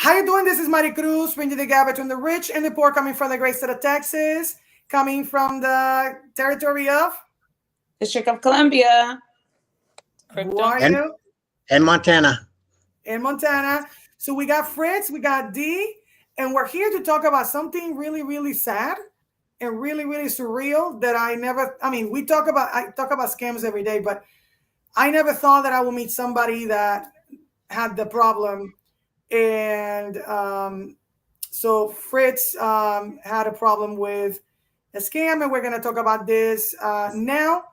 How you doing? This is Mari Cruz, bridging the gap between the rich and the poor, coming from the great state of Texas, coming from the territory of District of Columbia. Who are you? And Montana. In Montana. So we got Fritz, we got D, and we're here to talk about something really, really sad and really, really surreal that I mean, I talk about scams every day, but I never thought that I would meet somebody that had the problem. And so Fritz had a problem with a scam, and we're going to talk about this now.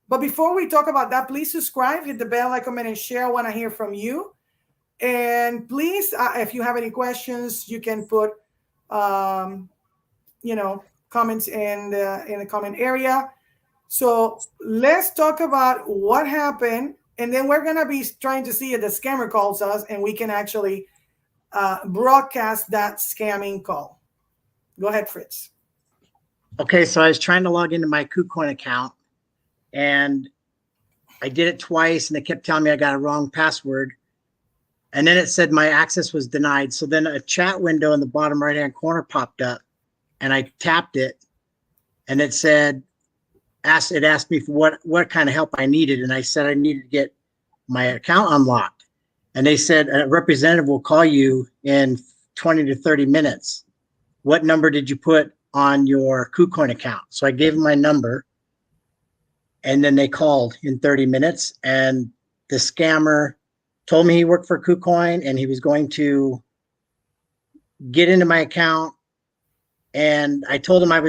But before we talk about that, please subscribe, hit the bell, like, comment, and share. I want to hear from you. And please, if you have any questions, you can put, comments in the comment area. So let's talk about what happened. And then we're going to be trying to see if the scammer calls us and we can actually broadcast that scamming call. Go ahead, Fritz. Okay, so I was trying to log into my KuCoin account, and I did it twice, and they kept telling me I got a wrong password. And then it said my access was denied. So then a chat window in the bottom right-hand corner popped up, and I tapped it, and it said, it asked me for what kind of help I needed. And I said I needed to get my account unlocked. And they said a representative will call you in 20 to 30 minutes. What number did you put on your KuCoin account? So I gave them my number, and then they called in 30 minutes. And the scammer told me he worked for KuCoin and he was going to get into my account. And I told him I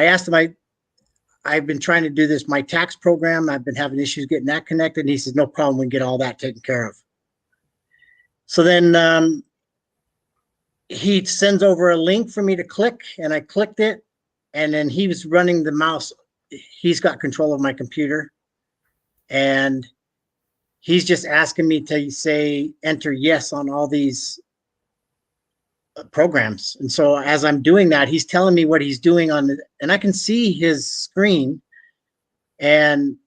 asked him, I've been trying to do this, my tax program. I've been having issues getting that connected. And he says, no problem. We can get all that taken care of. So then he sends over a link for me to click, and I clicked it. And then he was running the mouse. He's got control of my computer. And he's just asking me to say, enter yes on all these programs. And so as I'm doing that, he's telling me what he's doing and I can see his screen. And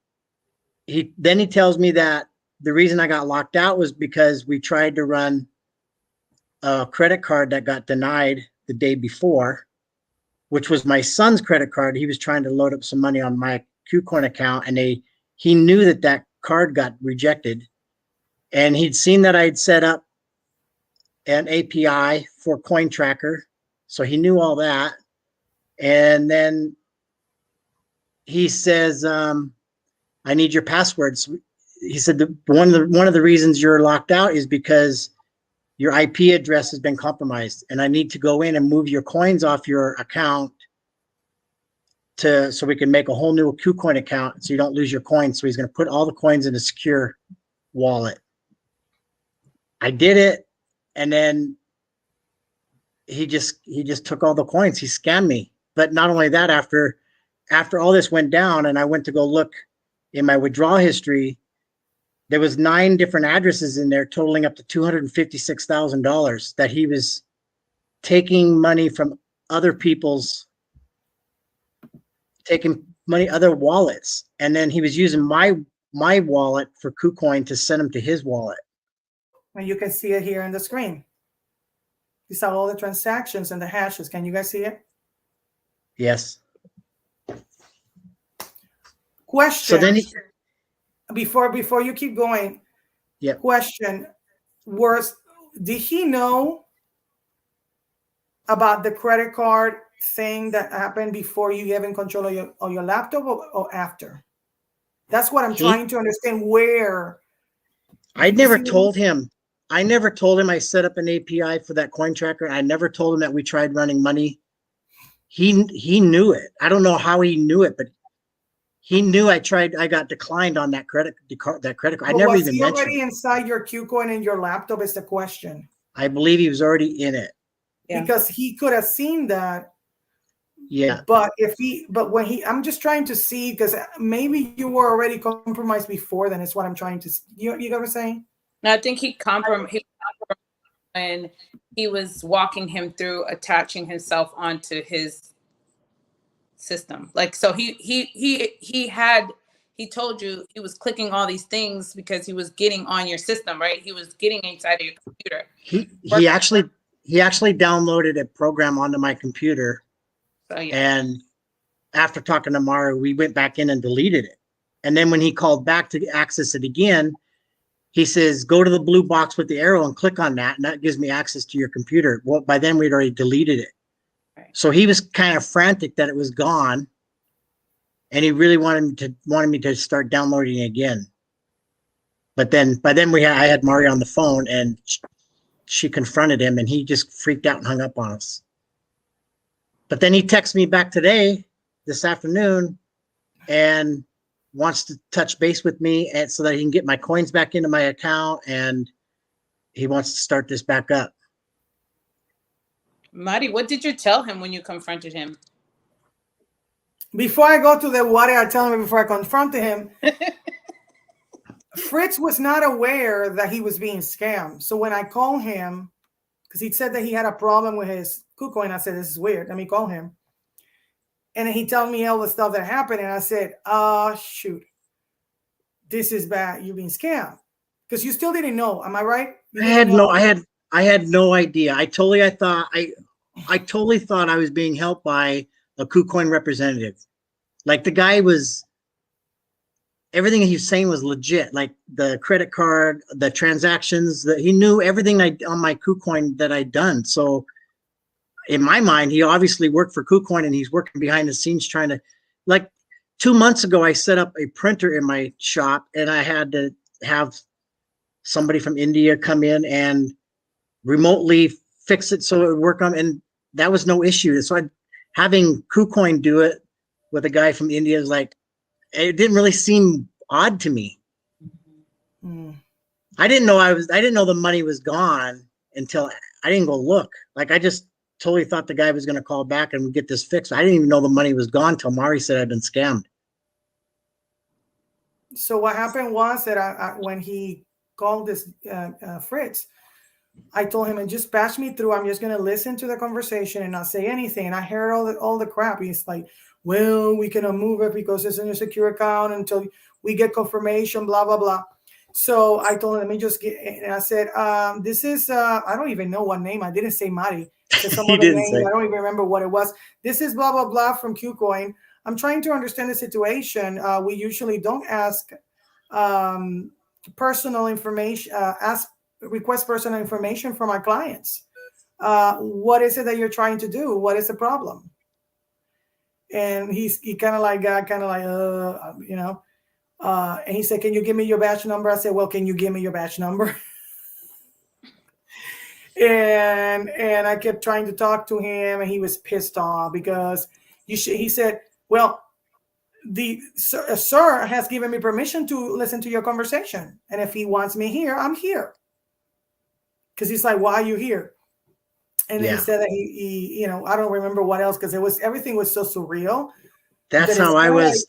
then he tells me that the reason I got locked out was because we tried to run a credit card that got denied the day before, which was my son's credit card. He was trying to load up some money on my KuCoin account, and he knew that card got rejected. And he'd seen that I'd set up an API for Coin Tracker. So he knew all that. And then he says, I need your passwords. He said one of the reasons you're locked out is because your IP address has been compromised, and I need to go in and move your coins off your account so we can make a whole new KuCoin account so you don't lose your coins. So he's going to put all the coins in a secure wallet. I did it, and then he just took all the coins. He scammed me. But not only that, after all this went down and I went to go look in my withdrawal history, there was 9 different addresses in there totaling up to $256,000 that he was taking money from other people's, other wallets. And then he was using my wallet for KuCoin to send them to his wallet. And you can see it here on the screen. These are all the transactions and the hashes. Can you guys see it? Yes. Question. So then before you keep going, yep. Question did he know about the credit card thing that happened before you gave him control of your laptop or after? That's what I'm trying to understand. Where I never told him I set up an API for that Coin Tracker. I never told him that we tried running money. He knew it. I don't know how he knew it, but he knew I got declined on that credit card. I never even mentioned. Was he already inside your KuCoin in your laptop is the question. I believe he was already in it. Yeah. Because he could have seen that. Yeah. But I'm just trying to see, because maybe you were already compromised before then, is what I'm trying to see. You get what I'm saying? No, I think he compromised when he was walking him through attaching himself onto his system. Like, so he he told you he was clicking all these things because he was getting on your system, right? He was getting inside of your computer. He actually downloaded a program onto my computer. So yeah. And after talking to Mario, we went back in and deleted it. And then when he called back to access it again, he says, go to the blue box with the arrow and click on that. And that gives me access to your computer. Well, by then we'd already deleted it. Right. So he was kind of frantic that it was gone. And he really wanted me to start downloading it again. But then I had Mario on the phone, and she confronted him, and he just freaked out and hung up on us. But then he texted me back this afternoon, and wants to touch base with me, and so that he can get my coins back into my account, and he wants to start this back up. Marty, what did you tell him when you confronted him? Before I go to the what I tell him before I confronted him, Fritz was not aware that he was being scammed. So when I called him, because he said that he had a problem with his KuCoin, I said, this is weird. Let me call him. And then he told me all the stuff that happened. And I said, shoot, this is bad. You're being scammed. Because you still didn't know. Am I right? I had no idea. I totally thought I was being helped by a KuCoin representative. Like, the guy was, everything he was saying was legit. Like the credit card, the transactions, that he knew everything on my KuCoin that I'd done. So in my mind, he obviously worked for KuCoin, and he's working behind the scenes trying to, like, 2 months ago, I set up a printer in my shop, and I had to have somebody from India come in and remotely fix it so it would work on, and that was no issue. So having KuCoin do it with a guy from India is like, it didn't really seem odd to me. Mm. I didn't know the money was gone until I didn't go look. Like, I just totally thought the guy was going to call back and get this fixed. I didn't even know the money was gone until Mari said I'd been scammed. So what happened was that when he called this Fritz, I told him, and just patch me through. I'm just going to listen to the conversation and not say anything. And I heard all the crap. He's like, well, we cannot move it because it's in a secure account until we get confirmation, blah, blah, blah. So I told him, let me just get, and I said, this is, I don't even know what name. I didn't say Mari. Some other name. I don't even remember what it was. This is blah, blah, blah from KuCoin. I'm trying to understand the situation. We usually don't ask personal information, request personal information from our clients. What is it that you're trying to do? What is the problem? And he kind of like got and he said, can you give me your batch number? I said, well, can you give me your batch number? and I kept trying to talk to him, and he was pissed off because he said, well, the sir has given me permission to listen to your conversation. And if he wants me here, I'm here. Because he's like, why are you here? And then he said that he I don't remember what else, because everything was so surreal. That's how I was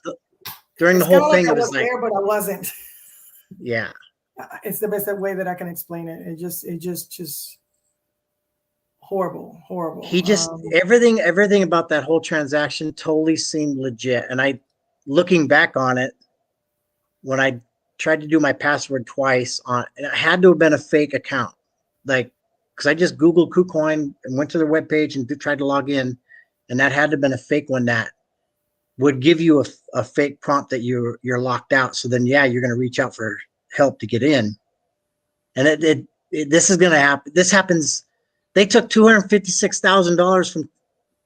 during the whole thing. Like it was like, there, but I wasn't. Yeah. It's the best way that I can explain it. It just horrible. He just everything about that whole transaction totally seemed legit. And looking back on it, when I tried to do my password twice it had to have been a fake account. Like, because I just Googled KuCoin and went to their webpage and tried to log in, and that had to have been a fake one that would give you a fake prompt that you're locked out. So then, you're going to reach out for help to get in. And this is going to happen. This happens. They took $256,000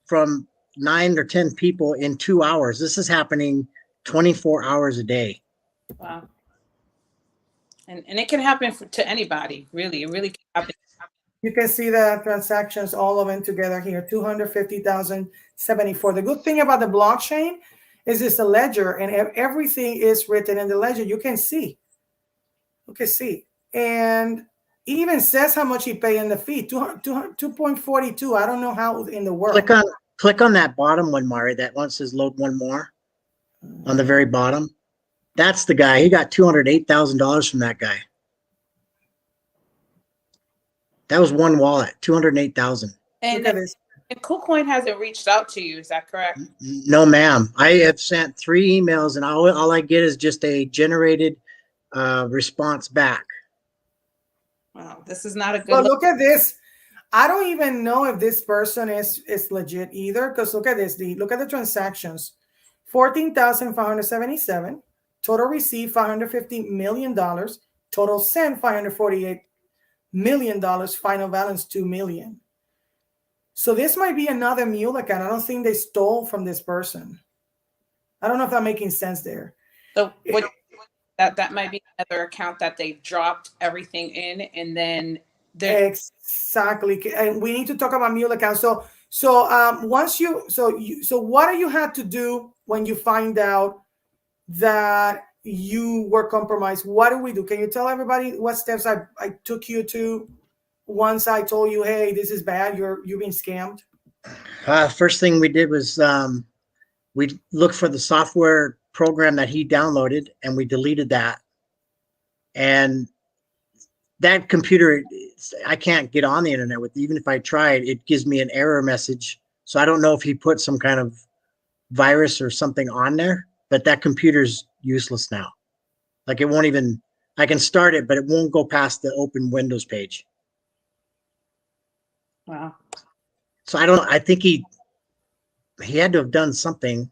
from 9 or 10 people in 2 hours. This is happening 24 hours a day. Wow. And it can happen to anybody, really. It really can happen. You can see the transactions, all of them together here, 250,074. The good thing about the blockchain is it's a ledger, and everything is written in the ledger. You can see. And even says how much he paid in the fee, 2.42. I don't know how in the world. Click on that bottom one, Mari, that one says load one more on the very bottom. That's the guy. He got $208,000 from that guy. That was one wallet, $208,000. And And KuCoin hasn't reached out to you. Is that correct? No, ma'am. I have sent 3 emails, and all I get is just a generated response back. Wow, this is not a good But look. look at this. I don't even know if this person is legit either. Because look at this. Look at the transactions. 14,577. Total receipt $550 million. Total sent $548 million. Final balance $2 million. So this might be another mule account. I don't think they stole from this person. I don't know if that's making sense there. So what, that might be another account that they dropped everything in, and then exactly. And we need to talk about mule accounts. So once so what do you have to do when you find out that you were compromised? What do we do? Can you tell everybody what steps I took you to once I told you, hey, this is bad, you've been scammed? First thing we did was we looked for the software program that he downloaded, and we deleted that. And that computer, I can't get on the internet with. Even if I tried, it gives me an error message. So I don't know if he put some kind of virus or something on there, but that computer's useless now. Like, it won't even, I can start it, but it won't go past the open Windows page. wow. So I think he had to have done something.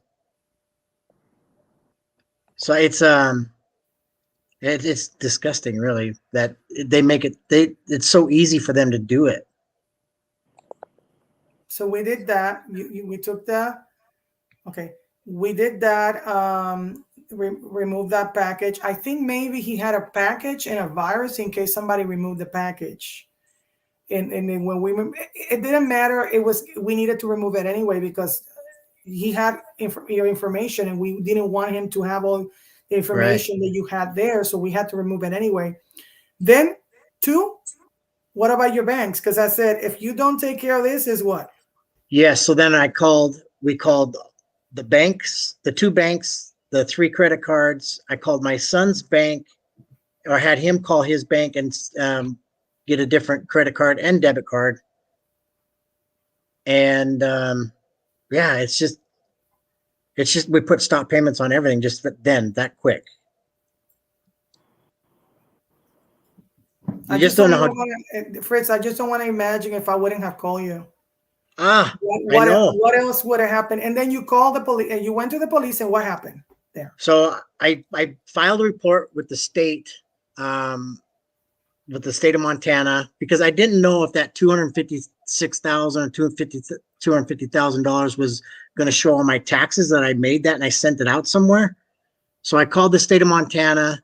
So it's disgusting, really, that they make it, it's so easy for them to do it. So we did that. We took that. Okay. We did that. Remove that package. I think maybe he had a package and a virus in case somebody removed the package. And then when it didn't matter. We needed to remove it anyway because he had your information, and we didn't want him to have all the information that you had there. So we had to remove it anyway. Then 2, what about your banks? Because I said, if you don't take care of this, is what? Yeah. So then we called the banks, the 2 banks, the 3 credit cards. I called my son's bank, or had him call his bank and get a different credit card and debit card. And yeah, it's just we put stop payments on everything just then, that quick. I just don't know how. Fritz, I just don't want to imagine if I wouldn't have called you. I know. What else would have happened? And then you called the police, and you went to the police, and what happened there? So I filed a report with the state, of Montana, because I didn't know if that $256,000 or $250,000 was going to show on my taxes that I made that and I sent it out somewhere. So I called the state of Montana,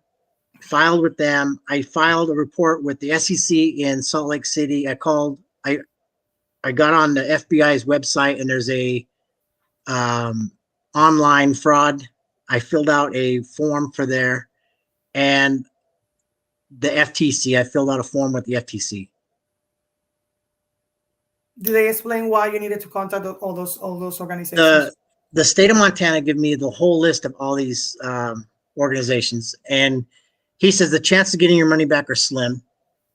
filed with them. I filed a report with the SEC in Salt Lake City. I got on the FBI's website, and there's a online fraud. I filled out a form for there, and the FTC. I filled out a form with the FTC. Did they explain why you needed to contact all those organizations? The state of Montana gave me the whole list of all these organizations, and he says the chance of getting your money back are slim.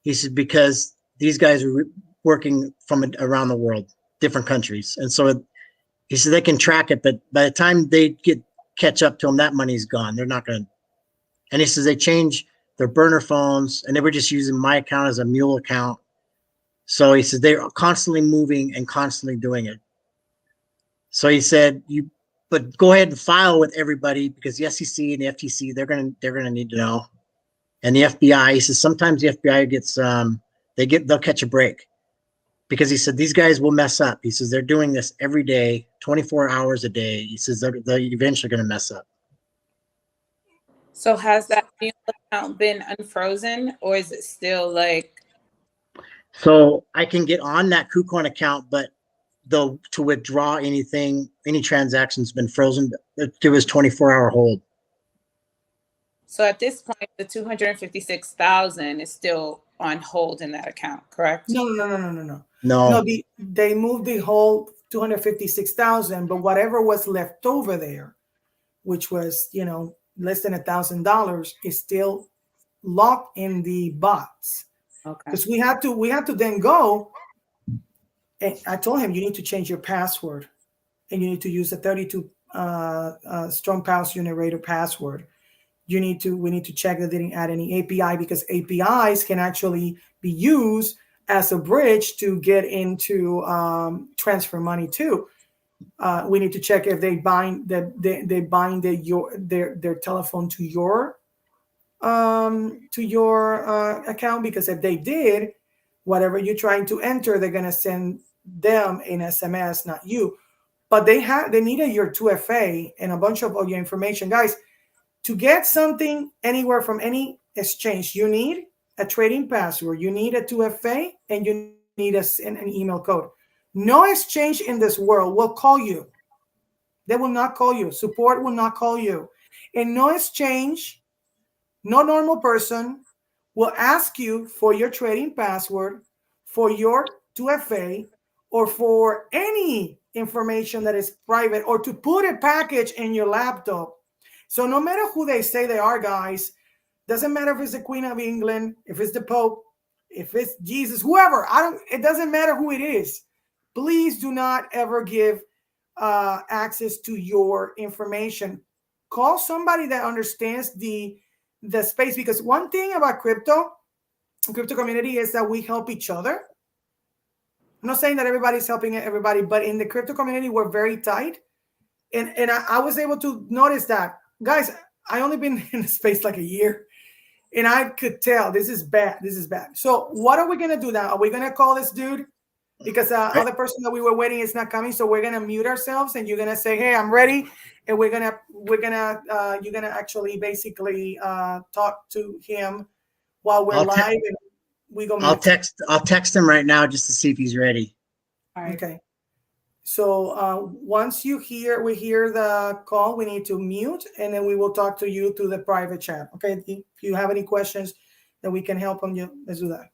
He said because these guys are working from around the world, different countries, and so he said they can track it, but by the time they catch up to them, that money's gone. They're not going to. And he says they change their burner phones, and they were just using my account as a mule account. So he said they're constantly moving and constantly doing it. So he said, but go ahead and file with everybody, because the SEC and the FTC, they're gonna need to know. And the FBI, he says sometimes the FBI gets they'll catch a break, because he said these guys will mess up. He says they're doing this every day, 24 hours a day. He says they're eventually going to mess up. So has that account been unfrozen, or is it still like? So I can get on that KuCoin account, but to withdraw any transaction's been frozen. It was 24-hour hold. So at this point, the 256,000 is still on hold in that account, correct? No. No, they moved the whole 256,000, but whatever was left over there, which was less than $1,000, is still locked in the bots. Okay. Because we had to then go And I told him, you need to change your password, and you need to use a 32 strong pass generator password. We need to check that they didn't add any API, because APIs can actually be used as a bridge to get into transfer money too. We need to check if they bind their telephone to your account, because if they did, whatever you're trying to enter, they're gonna send them an SMS, not you. But they needed your 2FA and a bunch of your information, guys. To get something anywhere from any exchange, you need a trading password, you need a 2FA, and you need an email code. No exchange in this world will call you. They will not call you. Support will not call you. And no exchange, no normal person will ask you for your trading password, for your 2FA, or for any information that is private, or to put a package in your laptop. So no matter who they say they are, guys, doesn't matter if it's the Queen of England, if it's the Pope, if it's Jesus, whoever, it doesn't matter who it is. Please do not ever give access to your information. Call somebody that understands the space, because one thing about crypto community is that we help each other. I'm not saying that everybody's helping everybody, but in the crypto community, we're very tight. And I was able to notice that, guys. I only been in the space like a year, and I could tell this is bad. This is bad. So what are we gonna do now? Are we gonna call this dude? Because other person that we were waiting is not coming, so we're gonna mute ourselves, and you're gonna say, "Hey, I'm ready," and you're gonna actually basically talk to him while we're live, and we go. I'll text him right now just to see if he's ready. All right. Okay. So once we hear the call, we need to mute, and then we will talk to you through the private chat. Okay. If you have any questions that we can help on you, let's do that.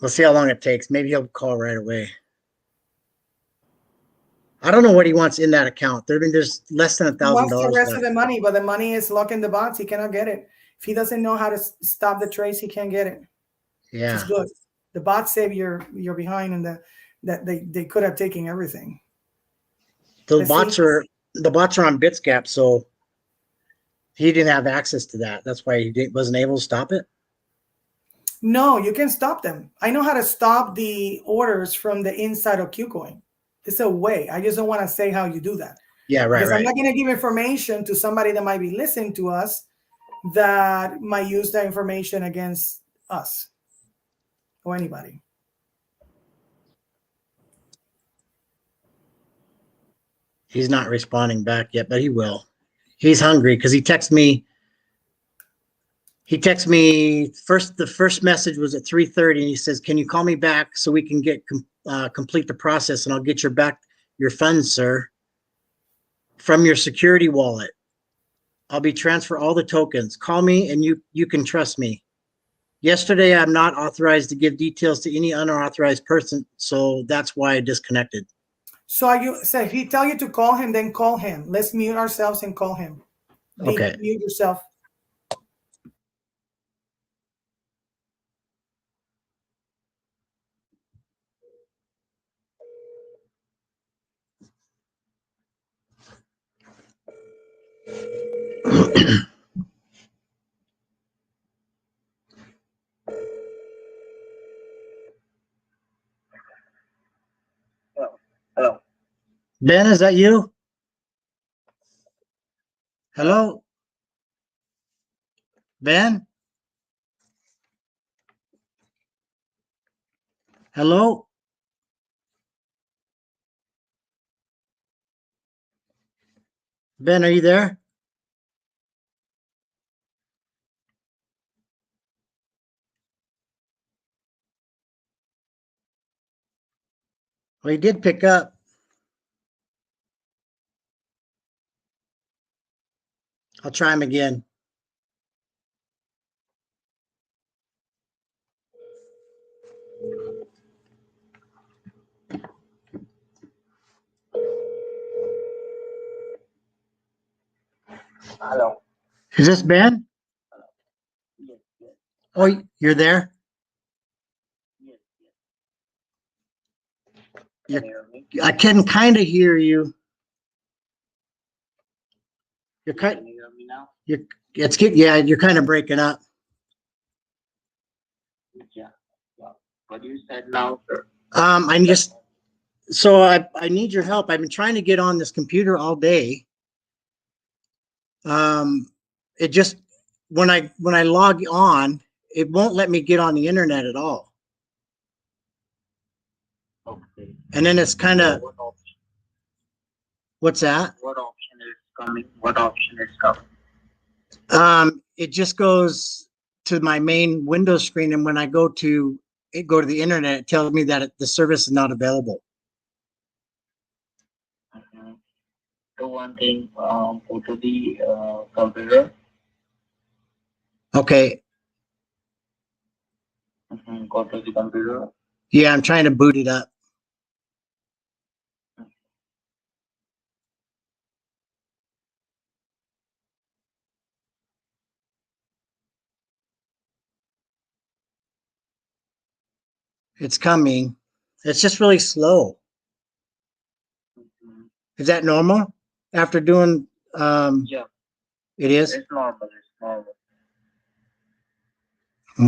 We'll see how long it takes. Maybe he'll call right away. I don't know what he wants in that account. There's less than $1,000. He wants the rest of the money, but the money is locked in the box. He cannot get it. If he doesn't know how to stop the trace, he can't get it. Yeah, it's good. The bots save you're behind, and that they could have taken everything. The bots are on Bitsgap, so he didn't have access to that. That's why he wasn't able to stop it. No, you can stop them. I know how to stop the orders from the inside of KuCoin. It's a way. I just don't want to say how you do that. Yeah, right. Because I'm not going to give information to somebody that might be listening to us that might use that information against us or anybody. He's not responding back yet, but he will. He's hungry because he texted me. The first message was at 3:30, and he says, "Can you call me back so we can complete the process, and I'll get your funds, sir, from your security wallet. I'll be transfer all the tokens. Call me, and you can trust me. Yesterday, I'm not authorized to give details to any unauthorized person, so that's why I disconnected." So if he tell you to call him, then call him. Let's mute ourselves and call him. Okay. Mute yourself. Hello. Ben, is that you? Hello? Ben? Hello? Ben, are you there? Well, he did pick up. I'll try him again. Hello. Is this Ben? Oh, you're there? Yes, yes. You're, Can you hear me? I can kind of hear you. You're Can kind. you hear me now? You're. Yeah. You're kind of breaking up. Yeah. Yeah. What you said now, sir? I'm just. So I need your help. I've been trying to get on this computer all day. It just when I log on, it won't let me get on the internet at all. Okay. And then it's kind So of what's that? what option is coming? What option is coming? It just goes to my main Windows screen, and when I go to the internet, it tells me that the service is not available. Mhm. Do one thing. Go to the computer. Okay. Go to the computer. Yeah, I'm trying to boot it up. It's coming. It's just really slow. Mhm. Is that normal? After doing Yeah, it is? it's normal. It's normal.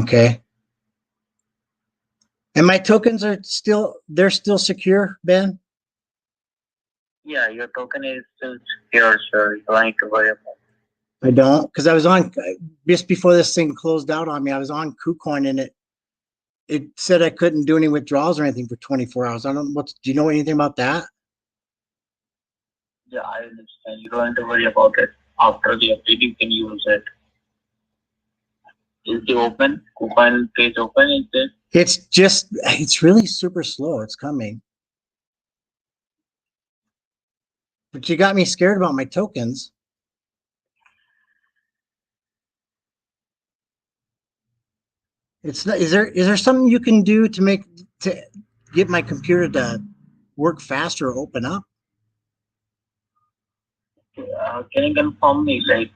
Okay. And my tokens they're still secure, Ben? Yeah, your token is still secure, sir. You don't need to worry about I don't, because I was on just before this thing closed out on me. I was on KuCoin and it said I couldn't do any withdrawals or anything for 24 hours. I don't know do you know anything about that? Yeah, I understand. You don't have to worry about it. After the update, you can use it. Is it open? Coupon page open? Is it? It's really super slow. It's coming. But you got me scared about my tokens. It's not, is there something you can do to get my computer to work faster or open up? Can you confirm me? Like,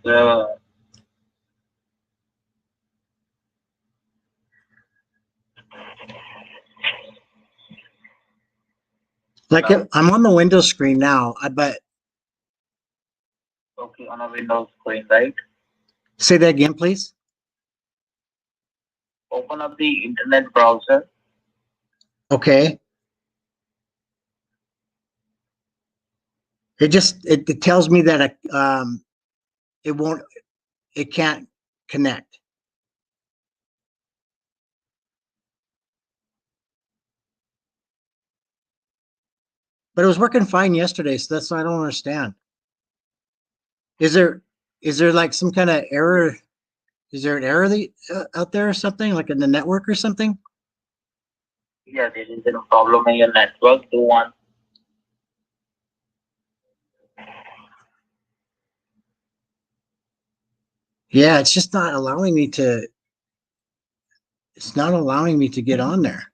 Like I'm on the Windows screen now, but okay, on a Windows screen, right? say that again, please. Open up the internet browser. Okay. It tells me that it won't it can't connect. But it was working fine yesterday, so that's why I don't understand. Is there like some kind of error? Is there an error out there or something like in the network or something? Yeah, there is a problem in your network. Do one. Yeah, it's just not allowing me to. It's not allowing me to get on there.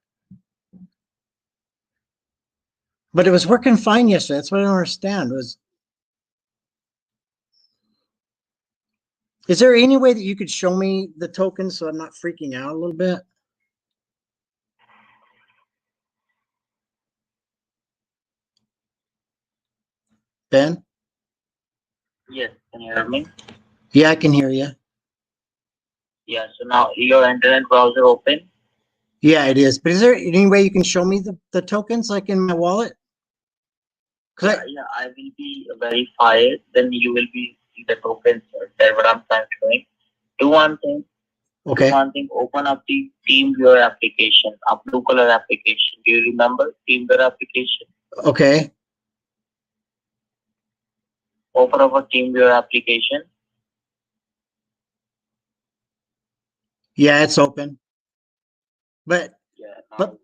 But it was working fine yesterday. That's what I don't understand. Is there any way that you could show me the tokens so I'm not freaking out a little bit? Ben? Yes, can you hear me? Yeah, I can hear you. Yeah, so now your internet browser open. Yeah, it is. But is there any way you can show me the tokens like in my wallet? Yeah, I will be verified. Then you will be see the tokens that what I'm transferring. Do one thing. Do Okay. one thing. Open up the TeamViewer application, a blue color application. Do you remember TeamViewer application? Okay. Open up a TeamViewer application. Yeah, it's open. But Yeah. but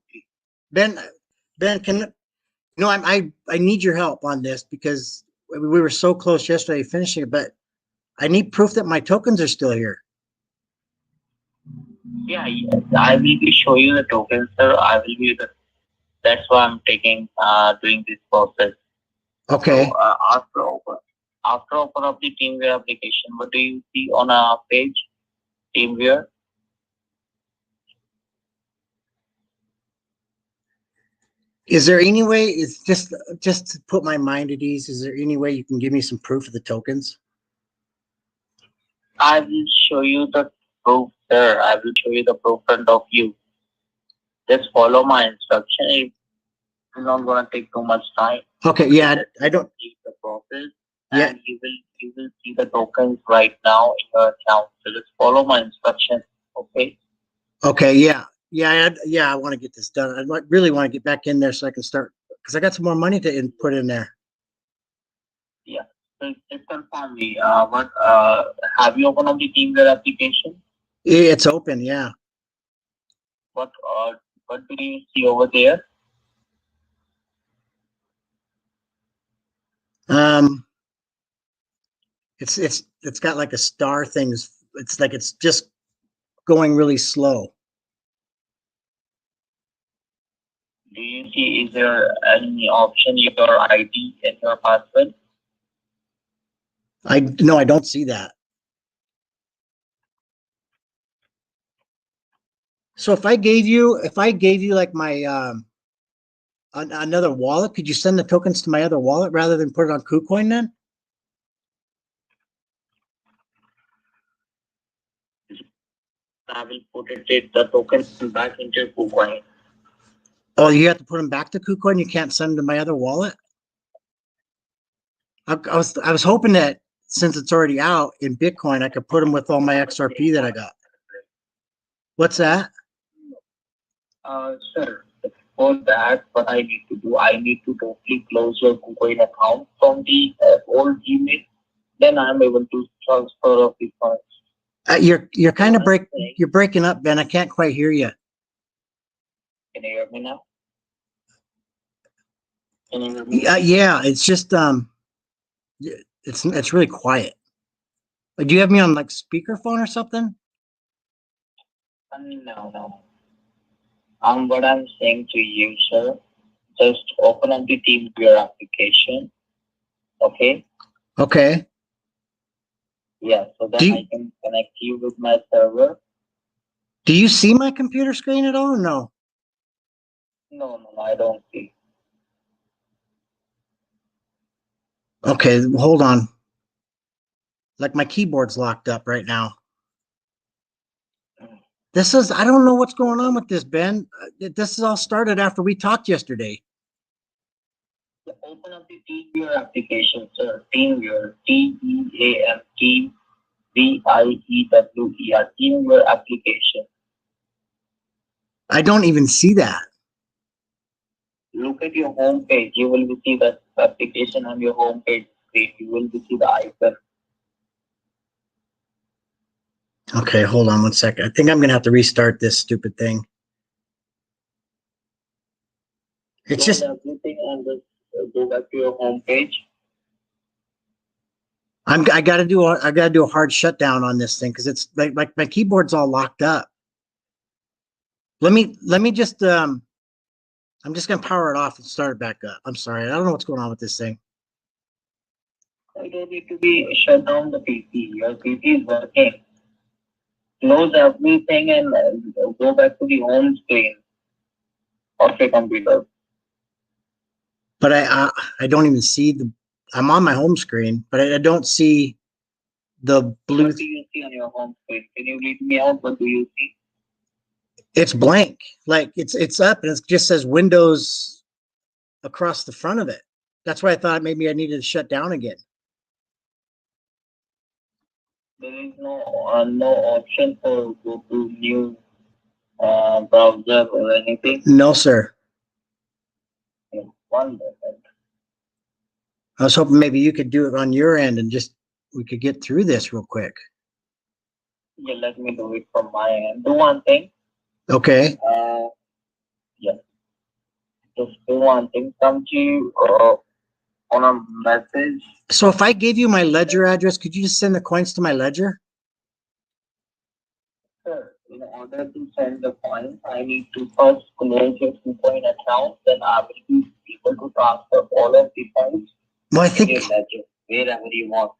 Ben, can no, I need your help on this because we were so close yesterday finishing it, but I need proof that my tokens are still here. Yeah, yes. I will be show you the tokens, sir. I will be the. That's why I'm taking doing this process. Okay. So after open up the TeamViewer application, what do you see on a page? TeamViewer. Is there any way, it's just to put my mind at ease, is there any way you can give me some proof of the tokens? I will show you the proof, sir. I will show you the proof in front of you. Just follow my instruction. It's not gonna take too much time. Okay, yeah, I don't. The process, Yeah. and you will see the tokens right now in your account. So just follow my instructions. Okay. Okay, yeah, I want to get this done. Really want to get back in there so I can start, because I got some more money to put in there. Yeah. So just confirm me. What have you opened up the TeamViewer application? It's open, yeah. What do you see over there? It's got like a star thing. It's like it's just going really slow. Do you see, is there any option, your ID and your password? No, I don't see that. So if I gave you like my another wallet, could you send the tokens to my other wallet rather than put it on KuCoin then? I will put the tokens back into your KuCoin. Oh, you have to put them back to KuCoin. You can't send them to my other wallet. I was hoping that since it's already out in Bitcoin, I could put them with all my XRP that I got. What's that? Sir, for that, what I need to do, I need to totally close your KuCoin account from the old email. Then I'm able to transfer of the funds. You're kind of you're breaking up, Ben. I can't quite hear you. Can you hear me now? Can you hear me? Yeah, it's just it's really quiet. Do you have me on like speakerphone or something? No. What I'm saying to you, sir, just open up the TeamViewer application. Okay? Okay. Yeah, so then I can connect you with my server. Do you see my computer screen at all or no? No, I don't see. Okay, hold on. Like my keyboard's locked up right now. I don't know what's going on with this, Ben. This is all started after we talked yesterday. Open up the TeamViewer application, sir. TeamViewer, T-E-A-M, Team, V-I-E-W-E-R, TeamViewer application. I don't even see that. Look at your home page. You will see the application on your home page screen. You will see the icon. Okay, hold on one second. I think I'm gonna have to restart this stupid thing. It's just everything and just go back to your home page. I gotta do a hard shutdown on this thing because it's like my keyboard's all locked up. Let me just I'm just gonna power it off and start it back up. I'm sorry, I don't know what's going on with this thing. I don't need to be shut down the PC. Your PC is working. Close everything and go back to the home screen of your computer. But I don't even see I'm on my home screen, but I don't see the blue. What do you see on your home screen? Can you read me out? What do you see? It's blank. Like it's up and it just says Windows across the front of it. That's why I thought maybe I needed to shut down again. There is no option for go to new browser or anything. No, sir. One moment. I was hoping maybe you could do it on your end and we could get through this real quick. Yeah, let me do it from my end. Do one thing. Okay. Yeah. Just do one thing. Come to you on a message. So if I gave you my ledger address, could you just send the coins to my ledger? Sir, in order to send the coins, I need to first close your KuCoin account. Then I will be able to transfer all of the funds Well, I to think your ledger, wherever you want.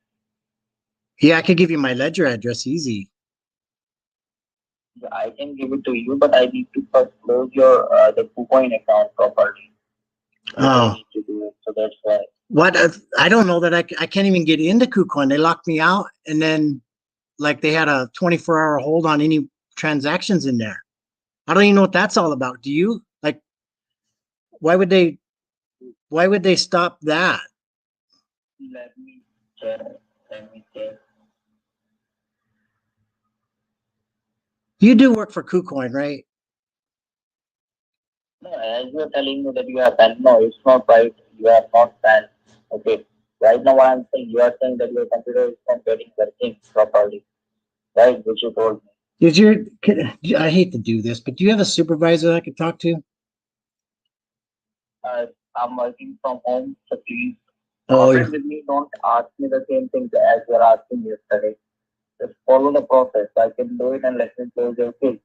yeah, I could give you my ledger address easy. I can give it to you, but I need to first close your the KuCoin account properly. Oh, need to do it. So that's why. what? I don't know that I can't even get into KuCoin. They locked me out, and then like they had a 24-hour hold on any transactions in there. I don't even know what that's all about. Do you? Like, why would they? Why would they stop that? Let me check. Let me check. You do work for KuCoin, right? No, as you are telling me that you are banned. No, it's not right. You are not banned. Okay. Right now, what I'm saying, you are saying that your computer is not getting working properly, right? Which you told me. Did you? I hate to do this, but do you have a supervisor I could talk to? I'm working from home, so please Oh, cooperate with me. Don't ask me the same things as you are asking yesterday. Just follow the process. I can do it and let me close your case.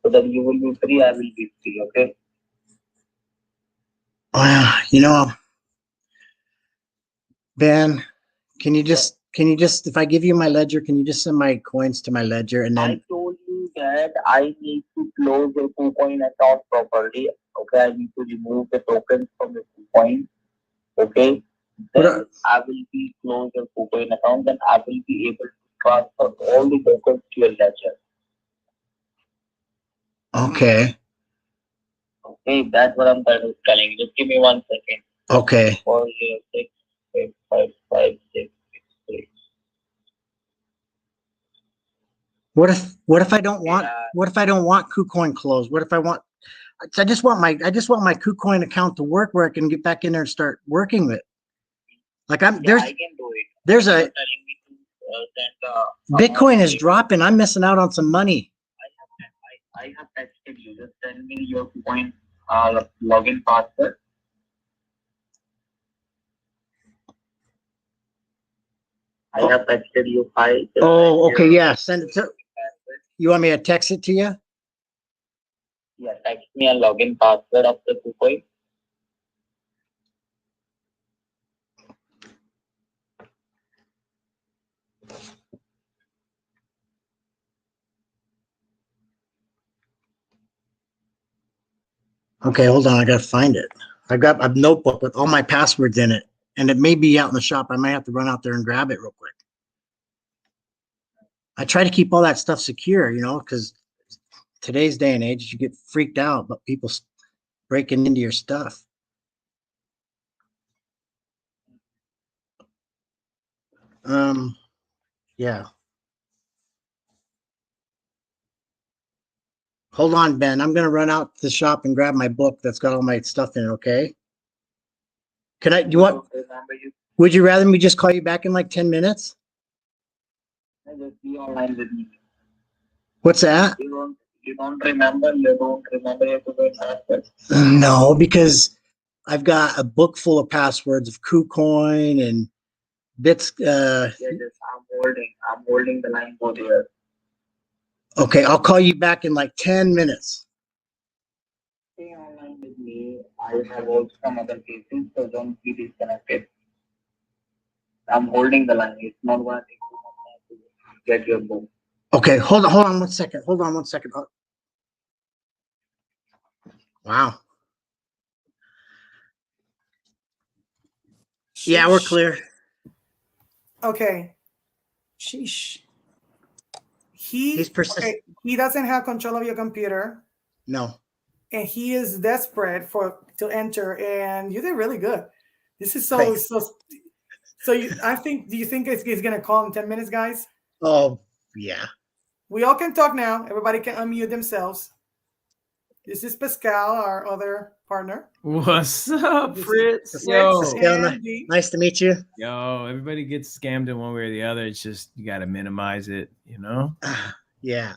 So that you will be free, I will be free, okay? you know, Ben, can you just if I give you my ledger, can you just send my coins to my ledger and I then told you that I need to close your KuCoin account properly. Okay, I need to remove the tokens from your KuCoin. Okay, what? then I will be close your KuCoin account. Then I will be able to transfer all the tokens to your ledger. Okay, Okay, that's what I'm telling you. Just give me 1 second. okay. 406 What if I don't want Yeah. what if I don't want KuCoin closed? What if I just want my KuCoin account to work where I can get back in there and start working with. Like I can do it. there's You're a telling me to send Bitcoin amount is dropping. I'm missing out on some money. I have texted you. Just send me your coin login password. I have texted you. Hi. Oh, okay, yeah. Send it to. You want me to text it to you? Yeah, text me a login password of the coin. Okay, hold on. I gotta find it. I got a notebook with all my passwords in it, and it may be out in the shop. I might have to run out there and grab it real quick. I try to keep all that stuff secure, because today's day and age, you get freaked out about people breaking into your stuff. Yeah. Hold on, Ben. I'm gonna run out to the shop and grab my book that's got all my stuff in it. Okay. Can I? Do you want? Remember you? Would you rather me just call you back in like 10 minutes? Just be online with me. What's that? You don't remember. You don't remember your coin password. No, because I've got a book full of passwords of KuCoin and bits. Yeah, just I'm holding the line over here. Okay, I'll call you back in like 10 minutes. Stay online with me. I have also some other cases, so don't be disconnected. I'm holding the line. It's not going to take too much time to get your book. Okay, hold on 1 second. Hold on 1 second. Oh. Wow. Yeah, we're clear. Okay. Sheesh. He's persistent. Okay, he doesn't have control of your computer, No. and he is desperate to enter. And you did really good. This is so Thanks. so. I think. Do you think he's gonna call in 10 minutes, guys? Oh, yeah. We all can talk now. Everybody can unmute themselves. This is Pascal, our other partner. What's up, This is Fritz? Fritz Yo, Pascal, and Dee. nice to meet you. yo, everybody gets scammed in one way or the other. It's just you got to minimize it. Yeah.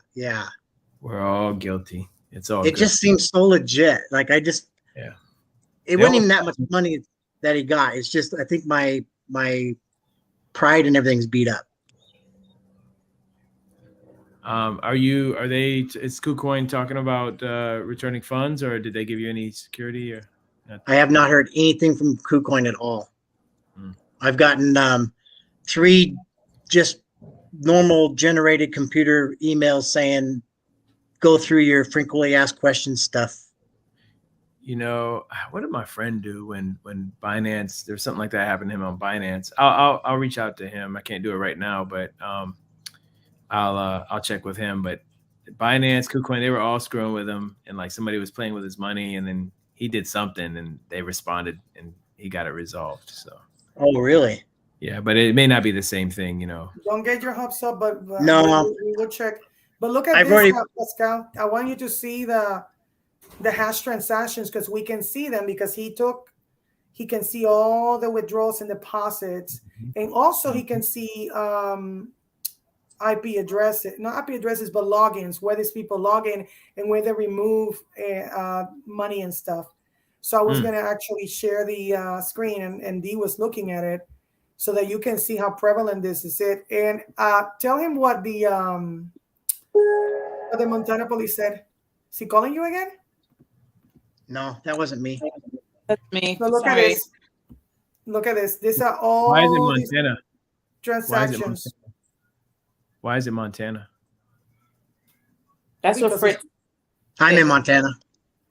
We're all guilty. It's all It good. just seems so legit. Like it Yeah. wasn't even that much money that he got. It's just I think my pride and everything's beat up. Is KuCoin talking about returning funds, or did they give you any security or nothing? I have not heard anything from KuCoin at all. Mm. I've gotten 3 just normal generated computer emails saying go through your frequently asked questions stuff. what did my friend do when Binance, there's something like that happened to him on Binance. I'll reach out to him. I can't do it right now, but I'll check with him. But Binance, KuCoin, they were all screwing with him, and like somebody was playing with his money, and then he did something, and they responded, and he got it resolved. So. Oh, really? Yeah, but it may not be the same thing, Don't get your hopes up, but No. we will check. But look at I've this, already- Pascal. I want you to see the hash transactions because we can see them because he can see all the withdrawals and deposits, and also he can see IP addresses, not IP addresses, but logins, where these people log in and where they remove money and stuff. So I was going to actually share the screen, and Dee was looking at it so that you can see how prevalent this is. And tell him what the Montana police said. Is he calling you again? No, that wasn't me. That's me. So look at Sorry. this. Look at this. These are all why is it these Montana? transactions. Why is it Montana? That's what Because Fritz. I'm in Montana.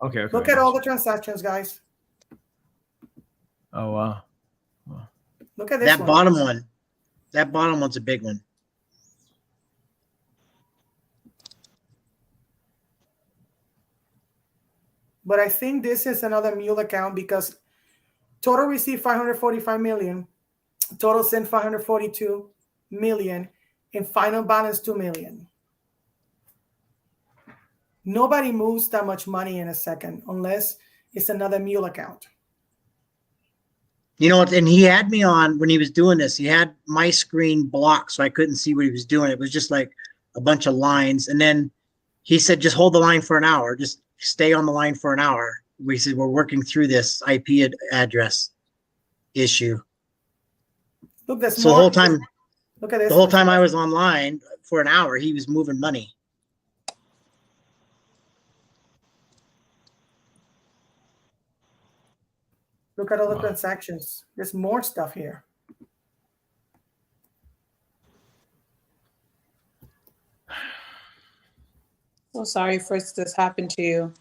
Okay. Look at all the transactions, guys. Oh, wow. Look at this That one. bottom one. That bottom one's a big one. But I think this is another mule account because total received 545 million, total sent 542 million, and final balance 2 million. Nobody moves that much money in a second unless it's another mule account. You know what? And he had me on when he was doing this. He had my screen blocked, so I couldn't see what he was doing. It was just like a bunch of lines. And then he said, just hold the line for an hour. Just stay on the line for an hour. We said, we're working through this IP address issue. Look, there's So more. the whole time, Look at this. the whole time I was online for an hour, he was moving money. Look at all the Wow. transactions. There's more stuff here. So sorry for this happened to you.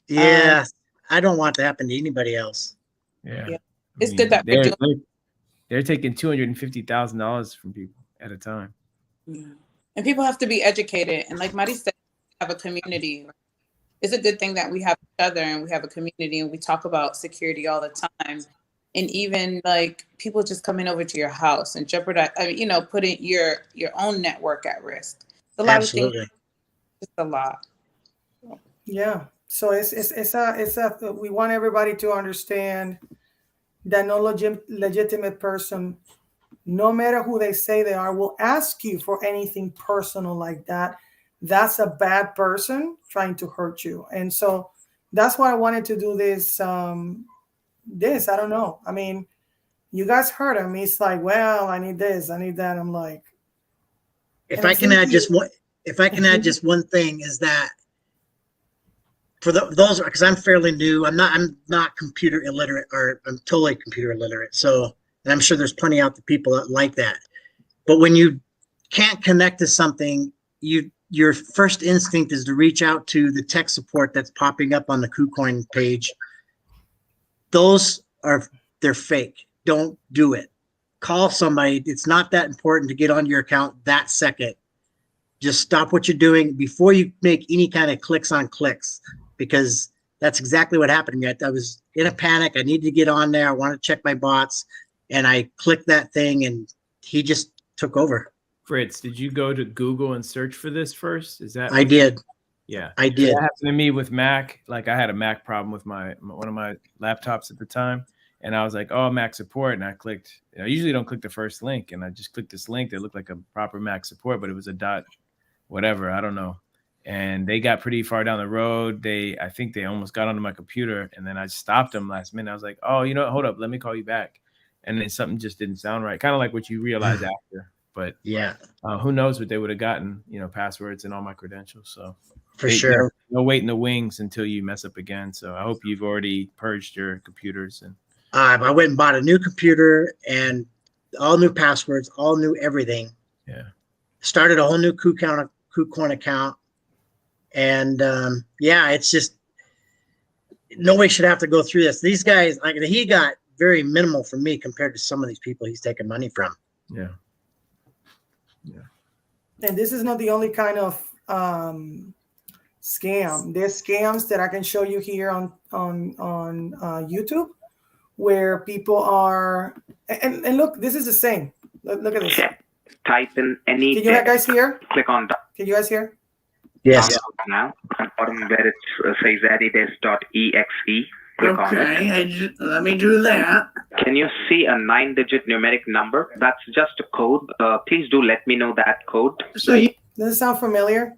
Yeah, I don't want to happen to anybody else. Yeah. Yeah. It's good that we're they're taking $250,000 from people at a time. Yeah. And people have to be educated. And like Mari said, have a community. It's a good thing that we have each other and we have a community and we talk about security all the time. And even like people just coming over to your house and jeopardize, putting your own network at risk. It's a lot Absolutely. of things. It's a lot. Yeah. So we want everybody to understand that no legitimate person, no matter who they say they are, will ask you for anything personal like that. That's a bad person trying to hurt you. And so that's why I wanted to do this. I don't know. I mean, you guys heard him. He's like, well, I need this, I need that. I'm like, If I can add just one thing is that for those, because I'm fairly new, I'm not computer illiterate, or I'm totally computer illiterate. So, and I'm sure there's plenty out there people that like that. But when you can't connect to something, your first instinct is to reach out to the tech support that's popping up on the KuCoin page. They're fake. Don't do it. Call somebody. It's not that important to get on your account that second. Just stop what you're doing before you make any kind of clicks on clicks, because that's exactly what happened to me. I was in a panic. I needed to get on there. I wanted to check my bots, and I clicked that thing, and he just took over. Fritz, did you go to Google and search for this first? Is that I did. Yeah, I did. That happened to me with Mac. Like I had a Mac problem with one of my laptops at the time, and I was like, "Oh, Mac support," and I clicked. I usually don't click the first link, and I just clicked this link that looked like a proper Mac support, but it was a dot, whatever, I don't know. And they got pretty far down the road. I think they almost got onto my computer, and then I stopped them last minute. I was like, "Oh, you know what? Hold up, let me call you back." And then something just didn't sound right, kind of like what you realize after. But yeah, who knows what they would have gotten? Passwords and all my credentials. So. For sure. No wait in the wings until you mess up again. So I hope you've already purged your computers. And I went and bought a new computer and all new passwords, all new everything. Yeah. Started a whole new KuCoin account. And it's just, nobody should have to go through this. These guys, like he got very minimal from me compared to some of these people he's taking money from. Yeah. And this is not the only kind of scam. There's scams that I can show you here on YouTube, where people are, and look, this is the same. Look at this. Check. Type in any Can you guys hear? Click on Can you guys hear? Yes. now. On bottom where it says adidas.exe. Click on it. Let me do that. Can you see a 9-digit numeric number? That's just a code. Please do let me know that code. So you, Does it sound familiar?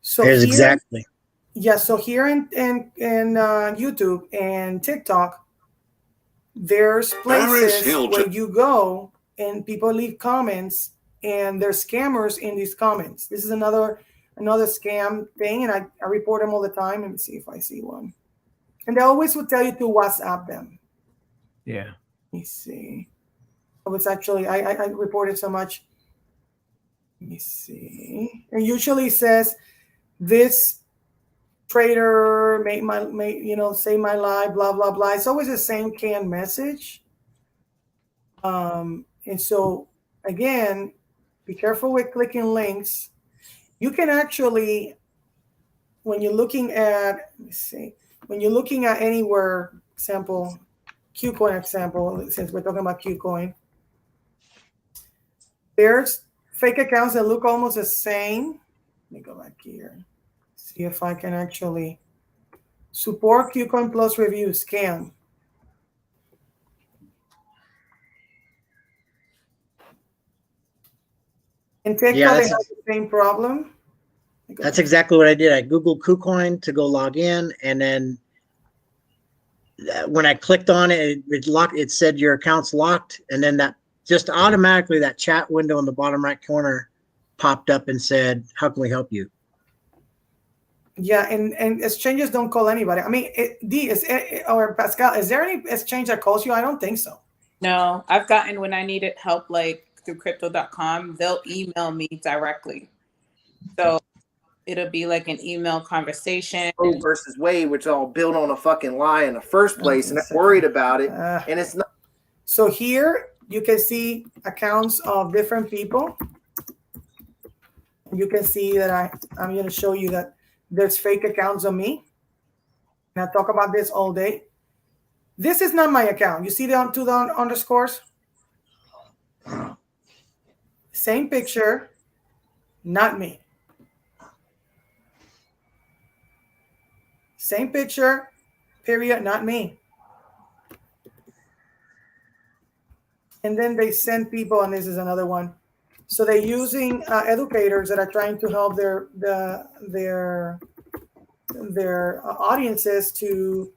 So Here's here, exactly. yeah. So here in YouTube and TikTok, there's places where you go and people leave comments, and there's scammers in these comments. This is another scam thing, and I report them all the time. Let me see if I see one. And they always would tell you to WhatsApp them. Yeah. Let me see. Oh, it's actually I reported so much. Let me see. It usually says this trader made save my life, blah blah blah. It's always the same canned message. And so again, be careful with clicking links. You can actually, when you're looking at, let me see, when you're looking at anywhere, example, Qcoin example, since we're talking about Qcoin, there's fake accounts that look almost the same. Let me go back here. See if I can actually support Qcoin Plus review scam. And TikTok, Yeah, they have the same problem. That's exactly what I did. I Googled KuCoin to go log in, and then when I clicked on it, it locked. It said your account's locked, and then that just automatically that chat window in the bottom right corner popped up and said, "How can we help you?" Yeah, and exchanges don't call anybody. I mean, or Pascal, is there any exchange that calls you? I don't think so. No, I've gotten when I needed help, like through crypto.com, they'll email me directly. So it'll be like an email conversation. Roe versus Wade, which all built on a fucking lie in the first place, and they're worried about it. And it's not. So here you can see accounts of different people. You can see that I'm going to show you that there's fake accounts of me. And I talk about this all day. This is not my account. You see the two underscores? Same picture, not me. Same picture, period, not me. And then they send people, and this is another one. So they're using educators that are trying to help their audiences to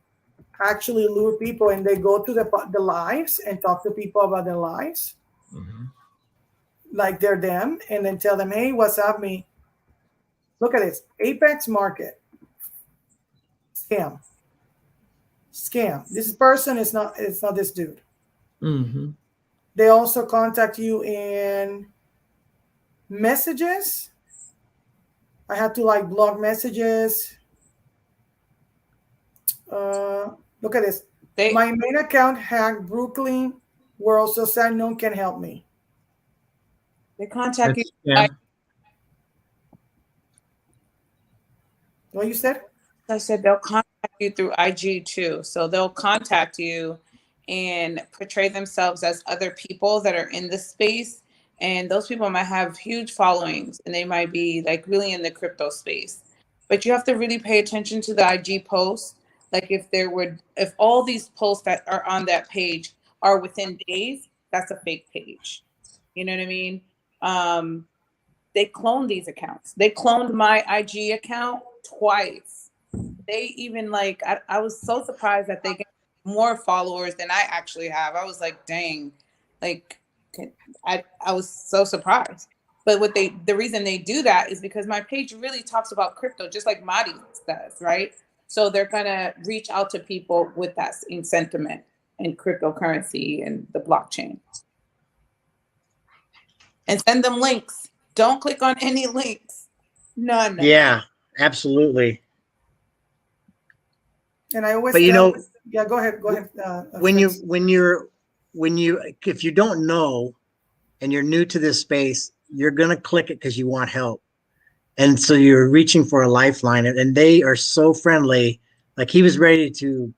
actually lure people, and they go to the lives and talk to people about their lives, like they're them, and then tell them, "Hey, what's up, me? Look at this, Apex Market scam. This person is not. It's not this dude." Mm-hmm. They also contact you in messages. I had to like block messages. Look at this. My main account hacked. Brooklyn World, so sad no one can help me. They contact you. Yeah. What you said? I said they'll contact you through IG too. So they'll contact you and portray themselves as other people that are in the space. And those people might have huge followings, and they might be like really in the crypto space. But you have to really pay attention to the IG posts. Like if all these posts that are on that page are within days, that's a fake page. You know what I mean? They cloned these accounts. They cloned my IG account twice. They even I was so surprised that they get more followers than I actually have. I was like, dang, I was so surprised. But the reason they do that is because my page really talks about crypto, just like Madi does, right? So they're gonna reach out to people with that same sentiment in cryptocurrency and the blockchain. And send them links. Don't click on any links. None. Yeah, absolutely. And I always But tell, yeah, go ahead. when Fritz. if you don't know and you're new to this space, you're gonna click it because you want help. And so you're reaching for a lifeline, and they are so friendly. Like he was going to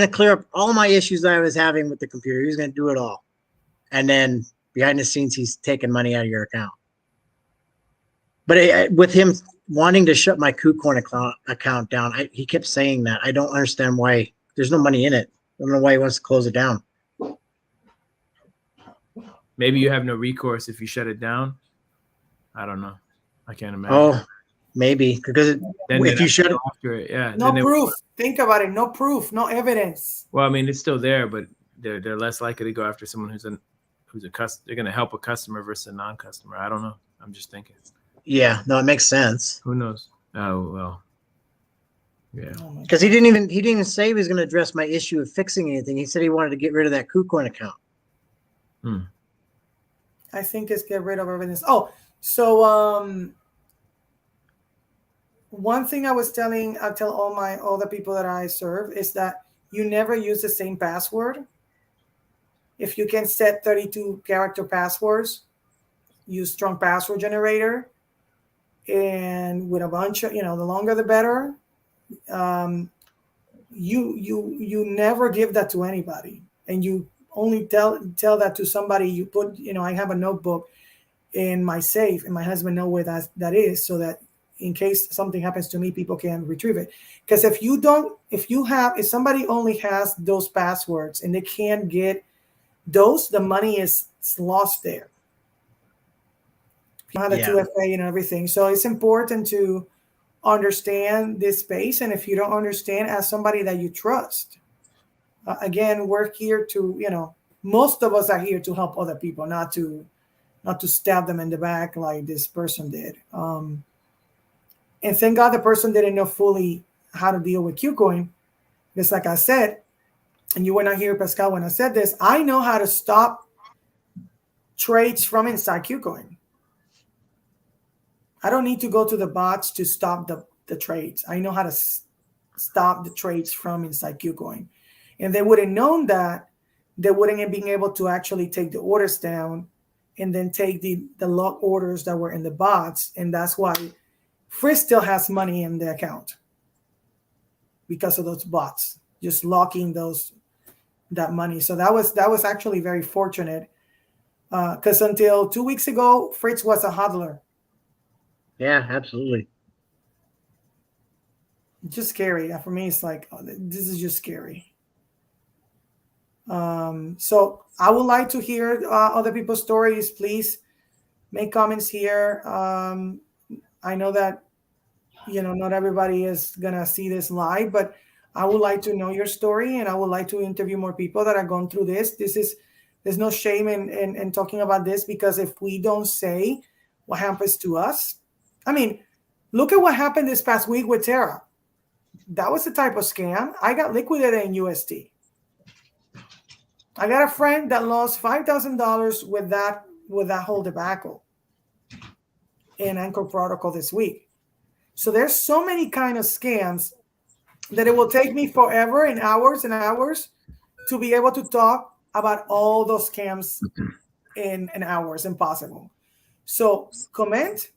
clear up all my issues that I was having with the computer. He was going to do it all. And then behind the scenes, he's taking money out of your account. But with him wanting to shut my KuCoin account down, he kept saying that. I don't understand why. There's no money in it. I don't know why he wants to close it down. Maybe you have no recourse if you shut it down. I don't know. I can't imagine. Oh, maybe because if you shut it after it, yeah. No proof. Think about it. No proof. No evidence. Well, I mean, it's still there, but they're less likely to go after someone who's a customer. They're going to help a customer versus a non-customer. I don't know. I'm just thinking. Yeah, no, it makes sense. Who knows? Oh well. Yeah. Because he didn't even say he was going to address my issue of fixing anything. He said he wanted to get rid of that KuCoin account. I think it's get rid of evidence. Oh, so one thing I tell all the people that I serve is that you never use the same password. If you can set 32 character passwords, use strong password generator, and with a bunch of, the longer the better. You never give that to anybody, and you only tell that to somebody. You put, I have a notebook in my safe, and my husband know where that is, so that in case something happens to me, people can retrieve it. Because if somebody only has those passwords and they can't get those, the money is lost there. You have the 2FA and everything. So it's important to understand this space. And if you don't understand, ask somebody that you trust. Again, we're here to, most of us are here to help other people, not to stab them in the back like this person did. And thank God the person didn't know fully how to deal with KuCoin. Because like I said, and you were not here, Pascal, when I said this, I know how to stop trades from inside KuCoin. I don't need to go to the bots to stop the trades. I know how to stop the trades from inside KuCoin. And they would have known that, they wouldn't have been able to actually take the orders down and then take the lock orders that were in the bots. And that's why Fritz still has money in the account because of those bots, just locking that money. So that was actually very fortunate, because until 2 weeks ago, Fritz was a hodler. Yeah, absolutely. Just scary. For me, it's like, this is just scary. So I would like to hear other people's stories. Please make comments here. I know that, not everybody is going to see this live, but I would like to know your story, and I would like to interview more people that are going through this. There's no shame in talking about this, because if we don't say what happens to us, I mean, look at what happened this past week with Terra. That was the type of scam. I got liquidated in USD. I got a friend that lost $5,000 with that whole debacle in Anchor Protocol this week. So there's so many kind of scams that it will take me forever and hours to be able to talk about all those scams in hours. Impossible. So comment,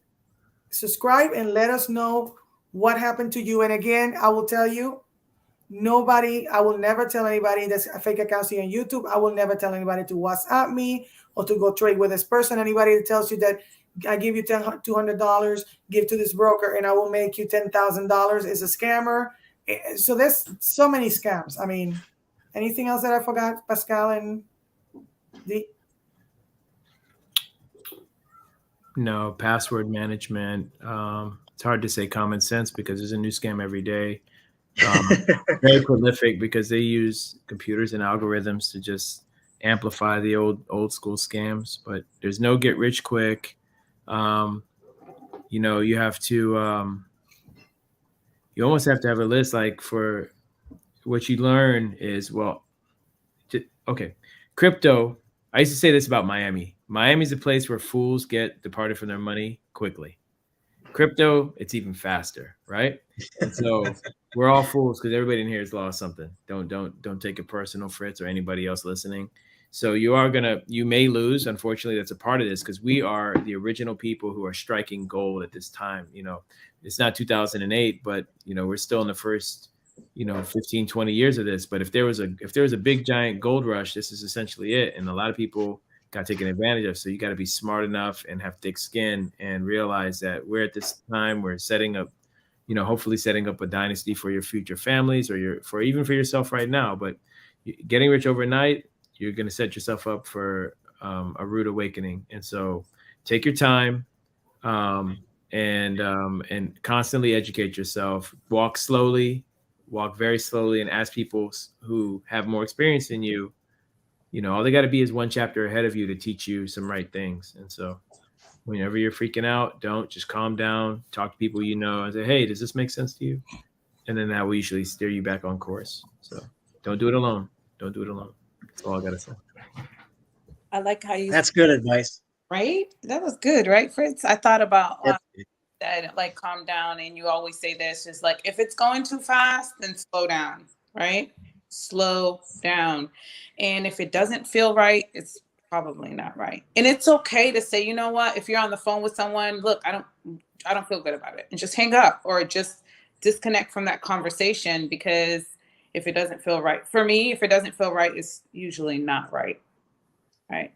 subscribe, and let us know what happened to you. And again, I will tell you, I will never tell anybody that's a fake account here on YouTube. I will never tell anybody to WhatsApp me or to go trade with this person. Anybody that tells you that I give you $200, give to this broker, and I will make you $10,000 is a scammer. So there's so many scams. I mean, anything else that I forgot, Pascal and D? No, password management. It's hard to say common sense because there's a new scam every day. Very prolific because they use computers and algorithms to just amplify the old school scams. But there's no get rich quick. You have to. You almost have to have a list. Like, for what you learn is, okay, crypto. I used to say this about Miami. Miami's a place where fools get departed from their money quickly. Crypto, it's even faster, right? And so we're all fools because everybody in here has lost something. Don't take it personal, Fritz, or anybody else listening. So you may lose. Unfortunately, that's a part of this because we are the original people who are striking gold at this time. It's not 2008, but we're still in the first 15, 20 years of this. But if there was a big giant gold rush, this is essentially it. And a lot of people got taken advantage of. So you got to be smart enough and have thick skin and realize that we're at this time, we're setting up, hopefully setting up a dynasty for your future families or even for yourself right now. But getting rich overnight, you're going to set yourself up for a rude awakening. And so take your time and constantly educate yourself. Walk very slowly, and ask people who have more experience than you. All they got to be is one chapter ahead of you to teach you some right things. And so whenever you're freaking out, just calm down, talk to people and say, hey, does this make sense to you? And then that will usually steer you back on course. So don't do it alone. Don't do it alone. That's all I got to say. I like how you. That's good advice. Right? That was good, right, Fritz? I thought about that, like, calm down. And you always say this, is like, if it's going too fast, then slow down, right? Slow down. And if it doesn't feel right, it's probably not right. And it's okay to say, you know what, if you're on the phone with someone, look, I don't feel good about it, and just hang up or just disconnect from that conversation, because if it doesn't feel right, for me, if it doesn't feel right, it's usually not right. Right.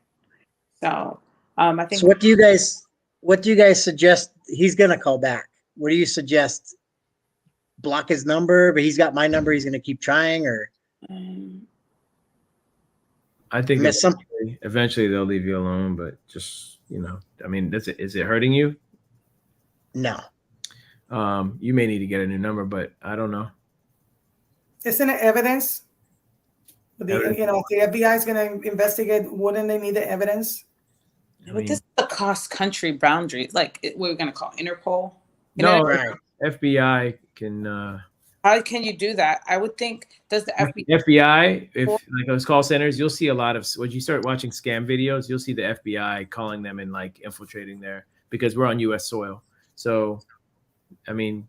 So I think. So what do you guys suggest? He's gonna call back. What do you suggest? Block his number, but he's got my number. He's gonna keep trying, or I think eventually they'll leave you alone. But just I mean, is it hurting you? No. You may need to get a new number, but I don't know. Isn't it evidence? If the FBI is going to investigate, wouldn't they need the evidence? But this is the cross-country boundary, like we're going to call Interpol. No, right. FBI can. How can you do that? I would think, does the FBI, if like those call centers, you'll see a lot of, when you start watching scam videos, you'll see the FBI calling them and like infiltrating there, because we're on U.S. soil. So, I mean,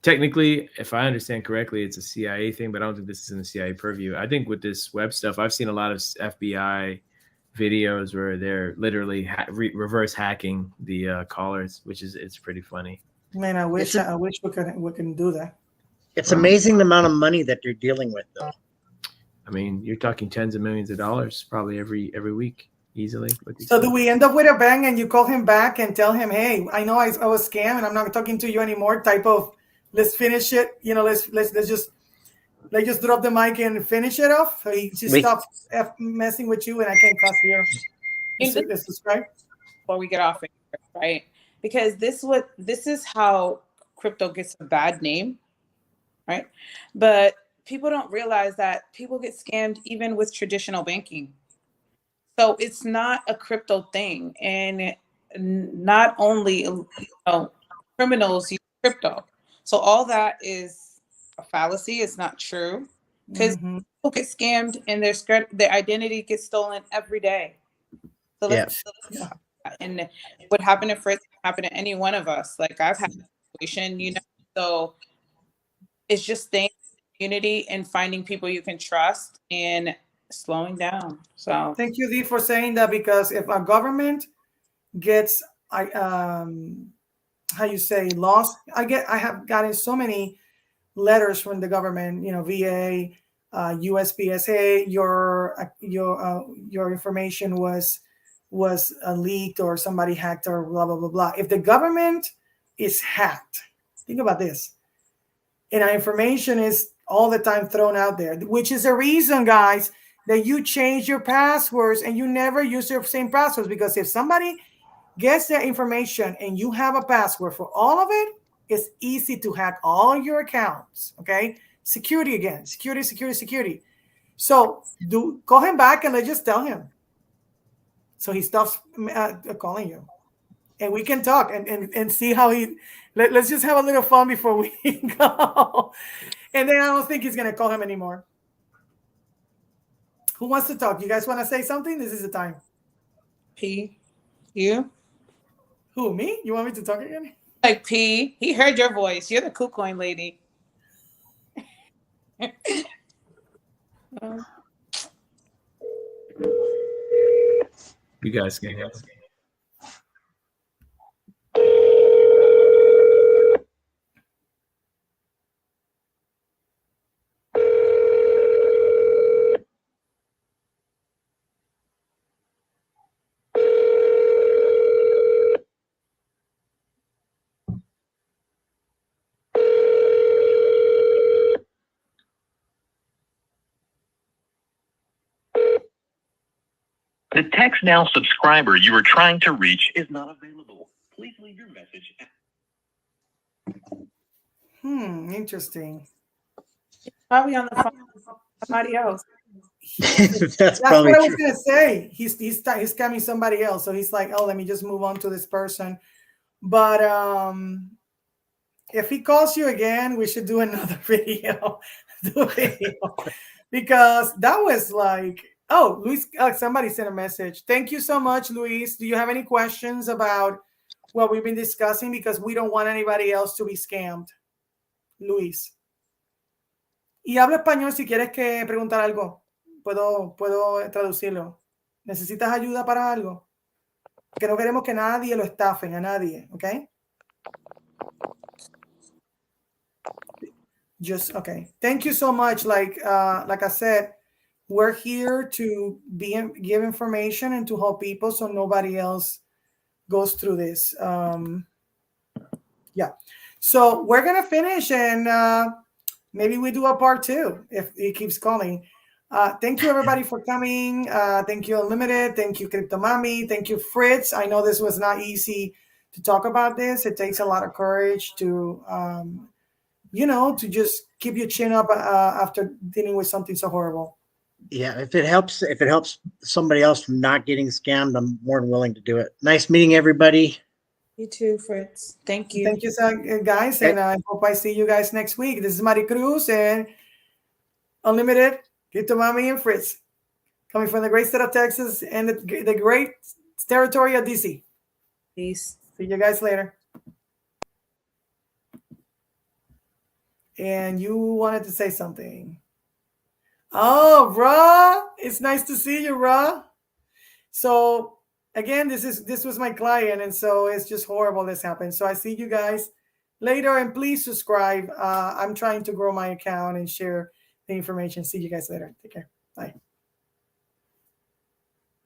technically, if I understand correctly, it's a CIA thing, but I don't think this is in the CIA purview. I think with this web stuff, I've seen a lot of FBI videos where they're literally reverse hacking the callers, it's pretty funny. Man, I wish we can do that. It's amazing the amount of money that they're dealing with, though. I mean, you're talking tens of millions of dollars probably every week, easily. So do we end up with a bang and you call him back and tell him, hey, I know I was scammed and I'm not talking to you anymore, type of, let's finish it. Let's just drop the mic and finish it off. So he just stops messing with you, and I can cuss here. Let's subscribe before we get off it, right? Because this is how crypto gets a bad name, right? But people don't realize that people get scammed even with traditional banking. So it's not a crypto thing, and not only criminals use crypto. So all that is a fallacy. It's not true, because people get scammed and their identity gets stolen every day. So and what happened to Fritz happened to any one of us. Like, I've had a situation, so it's just staying in the community and finding people you can trust and slowing down. So thank you, Dee, for saying that, because if a government gets lost, I have gotten so many letters from the government, VA, USPSA, your information was leaked, or somebody hacked, or blah blah blah blah. If the government is hacked, think about this, and our information is all the time thrown out there, which is the reason, guys, that you change your passwords and you never use your same passwords, because if somebody gets that information and you have a password for all of it, it's easy to hack all your accounts. Okay, security again, security. So call him back and let's just tell him, so he stops calling you, and we can talk and see how let's just have a little fun before we go. And then I don't think he's gonna call him anymore. Who wants to talk? You guys want to say something? This is the time. P, you? Who, me? You want me to talk again? like P. He heard your voice. You're the KuCoin lady. You guys can hear. The Text Now subscriber you are trying to reach is not available. Please leave your message. Interesting. Probably on the phone with somebody else. That's what probably I was true. gonna say. He's scamming somebody else. So he's like, oh, let me just move on to this person. But if he calls you again, we should do another video. Because that was like, oh, Luis, somebody sent a message. Thank you so much, Luis. Do you have any questions about what we've been discussing? Because we don't want anybody else to be scammed. Luis. Y hablo español si quieres que preguntar algo. Puedo traducirlo. ¿Necesitas ayuda para algo? Que no queremos que nadie lo estafen, a nadie, ¿ok? Just, okay. Thank you so much. Like I said, we're here to give information and to help people so nobody else goes through this. Yeah. So we're going to finish and maybe we do a part 2 if he keeps calling. Thank you, everybody, for coming. Thank you, Unlimited. Thank you, Cryptomami. Thank you, Fritz. I know this was not easy to talk about this. It takes a lot of courage to, to just keep your chin up after dealing with something so horrible. Yeah, if it helps somebody else from not getting scammed, I'm more than willing to do it. Nice meeting everybody. You too, Fritz. Thank you. Thank you, guys, and I hope I see you guys next week. This is Maricruz and Unlimited, Cryptomami, and Fritz, coming from the great state of Texas and the great territory of DC. Peace. See you guys later. And you wanted to say something. Oh, Ra, it's nice to see you, Ra. So again, this was my client, and so it's just horrible this happened. So I see you guys later, and please subscribe. I'm trying to grow my account and share the information. See you guys later. Take care. Bye.